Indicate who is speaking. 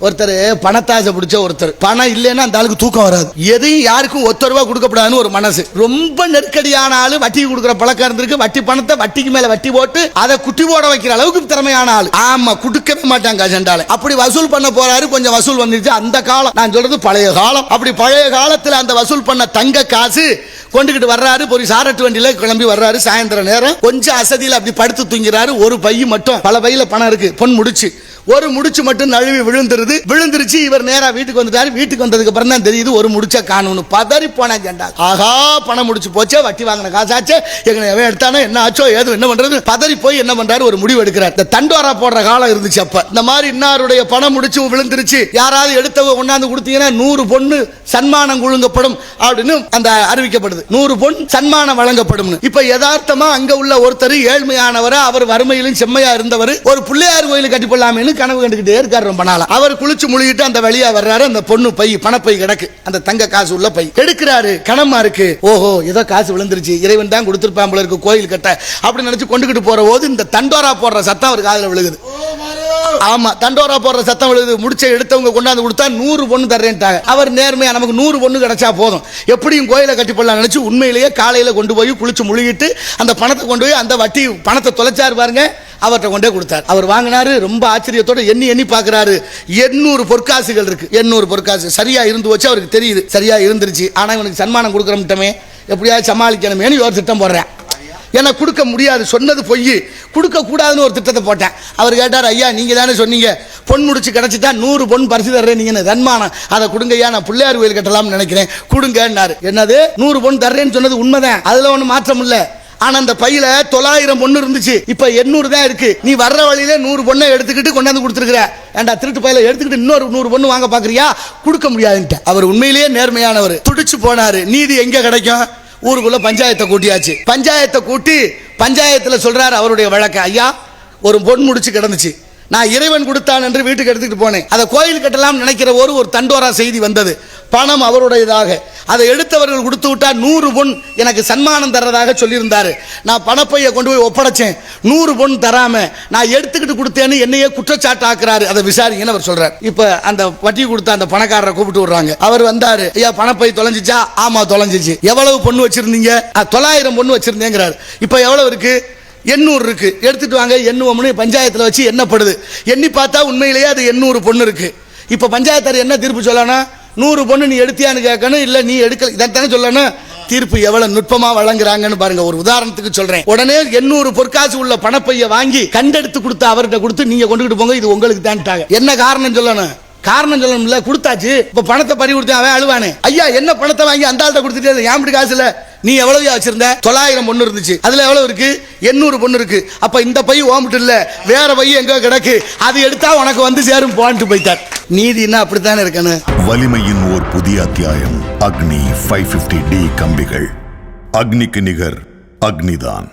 Speaker 1: ஒருத்தர் பணத்தாசை பிடிச்ச ஒருத்தர் பணம் இல்லைன்னா அந்த ஆளுக்கு தூக்கம் வராது. எதையும் யாருக்கும் ஒத்த ரூபா கொடுக்கப்படாதுன்னு ஒரு மனசு. ரொம்ப நெருக்கடியான ஆளு, வட்டி கொடுக்குற பழக்கம் இருந்திருக்கு. வட்டி பணத்தை வட்டிக்கு மேல வட்டி போட்டு அதை குட்டி போட வைக்கிற அளவுக்கு திறமையான ஆளு. ஆமா, கொடுக்கவே மாட்டாங்க அஜெண்டால. அப்படி வசூல் பண்ண போறாரு. கொஞ்சம் வசூல் வந்துருச்சு. அந்த காலம் நான் சொல்றது பழைய காலம். அப்படி பழைய காலத்தில் அந்த வசூல் பண்ண தங்க காசு கொண்டுகிட்டு வர்றாரு. ஒரு சாரட்டு வண்டியில கிளம்பி வர்றாரு. சாயந்தரம் நேரம் கொஞ்சம் அசதியில் அப்படி படுத்து தூங்கிறாரு. ஒரு பை மட்டும், பல பையில பணம் இருக்கு, பொன் முடிச்சு, ஒரு முடிச்சு மட்டும் நழுவி விழுந்துருச்சு. இவர் நேரா வீட்டுக்கு வந்துட்டாரு. வீட்டுக்கு வந்ததுக்கு அப்புறம் தான் தெரியுது ஒரு முடிச்ச காணும்னு. பதறி போன ஜெண்டா. ஆகா, பணம் முடிச்சு போச்சே, வட்டி வாங்கின காசாச்சே, எங்க எடுத்தானோ என்ன ஆச்சோ ஏதோ என்ன பண்றது. பதறி போய் என்ன பண்றாரு, ஒரு முடிவு எடுக்கிறார். இந்த தண்டோரா போடுற காலம் இருந்துச்சு. அப்ப இந்த மாதிரி இன்னாருடைய பணம் முடிச்சு விழுந்துருச்சு, யாராவது எடுத்தவங்க கொண்டாந்து கொடுத்தீங்கன்னா 100 பொண்ணு சன்மானம் குழுங்கப்படும் அப்படின்னு அந்த அறிவிக்கப்படுது. 100 பொன் சன்மானம் வழங்கப்படும். இப்ப யதார்த்தமா அங்க உள்ள ஒருத்தர் ஏழ்மையானவர், அவர் வறுமையிலும் செம்மையா இருந்தவர், ஒரு பிள்ளையார் கோயில் கட்டி போடலாமே கனவு கண்டுகிட்டே இருக்காரு ரொம்ப நாளா. அவர் குளிச்சு முழுகிட்டு அந்த வழியா வர்றாரு. அந்த பொண்ணு பை, பணப்பை கிடக்கு, அந்த தங்க காசு உள்ள பை எடுக்கிறாரு. கனமா இருக்கு. ஓஹோ, ஏதோ காசு விழுந்துருச்சு, இறைவன் தான் கொடுத்திருப்பான் போல இருக்கு கோயில் கட்ட அப்படி நினைச்சு கொண்டுகிட்டு போற போது இந்த தண்டோரா போடுற சத்தம் அவர் காதுல விழுகுது. ஆமா, தண்டோரா போடுற சத்தம் விழுகுது. முடிச்ச எடுத்தவங்க கொண்டாந்து கொடுத்தா 100 பொண்ணு தர்றேன்ட்டாங்க. அவர் நேர்மையா நமக்கு 100 பொண்ணு கிடைச்சா போதும், எப்படியும் கோயிலை கட்டி போடலாம் நினைச்சு உண்மையிலேயே காலையில கொண்டு போய் குளிச்சு முழுகிட்டு அந்த பணத்தை கொண்டு போய் அந்த வட்டி பணத்தை தொலைச்சாரு பாருங்க, அவர்கிட்ட கொண்டே கொடுத்தார். அவர் வாங்கினாரு. ரொம்ப ஆச்சரியத்தோட எண்ணி பார்க்கிறாரு. 800 பொற்காசுகள் இருக்கு. 800 பொற்காசு சரியா இருந்து வச்சு அவருக்கு தெரியுது, சரியா இருந்துருச்சு. ஆனா இவனுக்கு சன்மானம் கொடுக்கறோம்ட்டமே, எப்படியாவது சமாளிக்கணுமேனு ஒரு திட்டம் போடுறேன். ஏன்னா கொடுக்க முடியாது, சொன்னது பொய், கொடுக்க கூடாதுன்னு ஒரு திட்டத்தை போட்டேன். அவர் கேட்டார், ஐயா நீங்க தானே சொன்னீங்க பொன் முடிச்சு கிடைச்சிட்டா 100 பொன் பரிசு தர்றேன், நீங்க தன்மானம் அதை கொடுங்கய்யா, நான் பிள்ளையார் கோயில் கட்டலாம்னு நினைக்கிறேன், கொடுங்கன்னாரு. என்னது 100 பொன் தர்றேன்னு சொன்னது உண்மைதான், அதுல ஒன்றும் மாற்றம் இல்லை. ஆனா அந்த பையில 900 பொண்ணு இருந்துச்சு, இப்ப 800 தான் இருக்கு. நீ வர்ற வழியில 100 பொண்ணை எடுத்துக்கிட்டு கொண்டாந்து கொடுத்துருக்கிற, ஏண்டா திருட்டு பையில எடுத்துக்கிட்டு இன்னொரு 100 பொண்ணு வாங்க பாக்குறியா, கொடுக்க முடியாதுன்ட்டு. அவர் உண்மையிலேயே நேர்மையானவர். துடிச்சு போனாரு. நீதி எங்க கிடைக்கும்? ஊருக்குள்ள பஞ்சாயத்தை கூட்டியாச்சு. பஞ்சாயத்தை கூட்டி பஞ்சாயத்துல சொல்றாரு அவருடைய வழக்க. ஐயா, ஒரு பொன் முடிச்சு கிடந்துச்சு, நான் இறைவன் கொடுத்தான் என்று வீட்டுக்கு எடுத்துக்கிட்டு போனேன். அதை கோயில் கட்டலாம் நினைக்கிற ஒரு தண்டோரா செய்தி வந்தது. பணம் அவருடையதாக, அதை எடுத்தவர்கள் கொடுத்து விட்டா 100 பொன் எனக்கு சன்மானம் தர்றதாக சொல்லியிருந்தாரு. நான் பணப்பையை கொண்டு போய் ஒப்படைச்சேன், 100 பொன் தராம நான் எடுத்துக்கிட்டு கொடுத்தேன்னு என்னையே குற்றச்சாட்டு ஆக்குறாரு, அதை விசாரிங்கன்னு அவர் சொல்றாரு. இப்ப அந்த வட்டி கொடுத்த அந்த பணக்காரரை கூப்பிட்டு விடுறாங்க. அவர் வந்தாரு. ஐயா பணப்பை தொலைஞ்சிச்சா? ஆமா தொலைஞ்சிச்சு. எவ்வளவு பொண்ணு வச்சிருந்தீங்க? 900 பொண்ணு வச்சிருந்தேங்கிறாரு. இப்ப எவ்வளவு இருக்கு? 800 இருக்கு. எடுத்துட்டு வாங்க, எண்ணுவோம்னு பஞ்சாயத்துல வச்சு எண்ணப்படுது. எண்ணி பார்த்தா உண்மையிலேயே அது 800 பொண்ணு இருக்கு. இப்ப பஞ்சாயத்தார் என்ன தீர்ப்பு சொல்லணும்? 100 பொண்ணு நீ எடுத்தியான்னு கேட்கணும், இல்ல நீ எடுக்கல இதானே சொல்லணும். தீர்ப்பு எவ்வளவு நுட்பமா வழங்குறாங்கன்னு பாருங்க. ஒரு உதாரணத்துக்கு சொல்றேன். உடனே 800 பொற்காசு உள்ள பணப்பைய வாங்கி கண்டெடுத்து கொடுத்து அவர்கிட்ட கொடுத்து நீங்க கொண்டுகிட்டு போங்க, இது உங்களுக்கு தான்ட்டாங்க. என்ன காரணம் சொல்லணும்? காரணம் சொல்லணும்ல, கொடுத்தாச்சு. இப்ப பணத்தை பறி கொடுத்து அவன் அழுவானே, ஐயா என்ன பணத்தை வாங்கி அந்த ஆள்கிட்ட கொடுத்துட்டு ஏன் காசு இல்ல, நீ எவ்வளவு வச்சிருந்த? 900 பொண்ணு இருந்துச்சு, அதுல எவ்வளவு இருக்கு? 800 பொண்ணு இருக்கு. அப்ப இந்த பை ஓம்பிட்டு இல்ல, வேற பை எங்க கிடக்கு, அது எடுத்தா உனக்கு வந்து சேரும் போன்ட்டு போயிட்டார். நீதினா அப்படித்தானே இருக்கணும்.
Speaker 2: வலிமையின் ஓர் புதிய அத்தியாயம். அக்னி 550D கம்பிகள். அக்னிக்கு நிகர் அக்னிதான்.